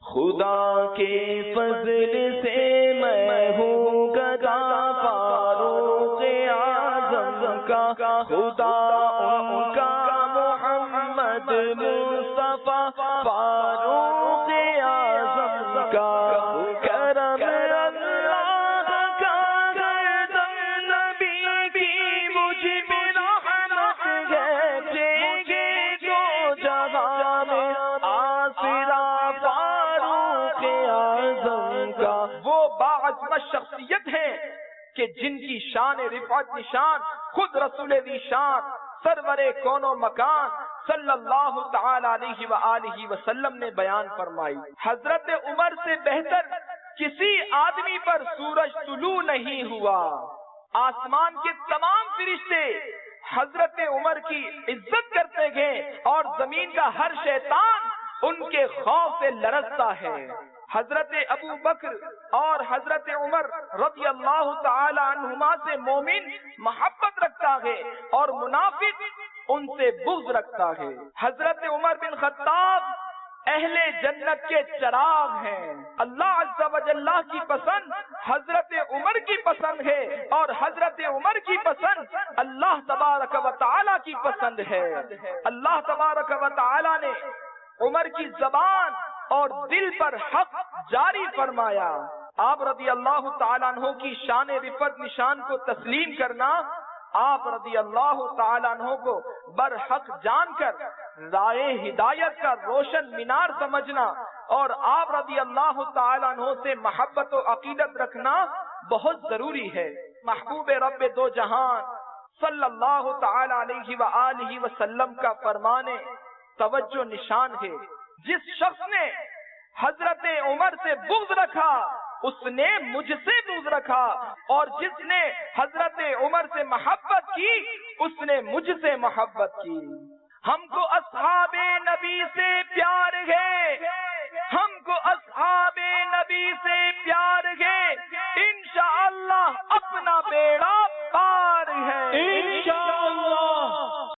خدا کے فضل سے میں ہوں گدا فاروق اعظم کا، خدا ان کا محمد مصطفیٰ فاروق اعظم کا، کرم اللہ کا گردن نبی کی مجھ پہ رحمت ہے، تیرے دو جہاں میں آسرا فاروق اعظم کا۔ وہ باعظمت شخصیت ہے کہ جن کی شان رفعت نشان خود رسول ذی شان سرور کون و مکان صلی اللہ تعالی علیہ وآلہ وسلم نے بیان فرمائی۔ حضرت عمر سے بہتر کسی آدمی پر سورج طلوع نہیں ہوا۔ آسمان کے تمام فرشتے حضرت عمر کی عزت کرتے گئے اور زمین کا ہر شیطان ان کے خوف سے لرزتا ہے۔ حضرت ابو بکر اور حضرت عمر رضی اللہ تعالی عنہما سے مومن محبت رکھتا ہے اور منافق ان سے بغض رکھتا ہے۔ حضرت عمر بن خطاب اہل جنت کے چراغ ہیں۔ اللہ عز و جل کی پسند حضرت عمر کی پسند ہے اور حضرت عمر کی پسند اللہ تبارک و تعالی کی پسند ہے۔ اللہ تبارک و تعالی نے عمر کی زبان اور دل پر حق جاری فرمایا۔ آپ رضی اللہ تعالیٰ عنہ کی شان رفعت نشان کو تسلیم کرنا، آپ رضی اللہ تعالیٰ عنہ کو برحق جان کر راہ ہدایت کا روشن مینار سمجھنا اور آپ رضی اللہ تعالیٰ عنہ سے محبت و عقیدت رکھنا بہت ضروری ہے۔ محبوب رب دو جہان صلی اللہ تعالیٰ علیہ وآلہ وسلم کا فرمانے توجہ نشان ہے، جس شخص نے حضرت عمر سے بغض رکھا اس نے مجھ سے بغض رکھا، اور جس نے حضرت عمر سے محبت کی اس نے مجھ سے محبت کی۔ ہم کو اصحاب نبی سے پیار ہے، ہم کو اصحاب نبی سے پیار ہے، انشاءاللہ اپنا بیڑا پار ہے، انشاءاللہ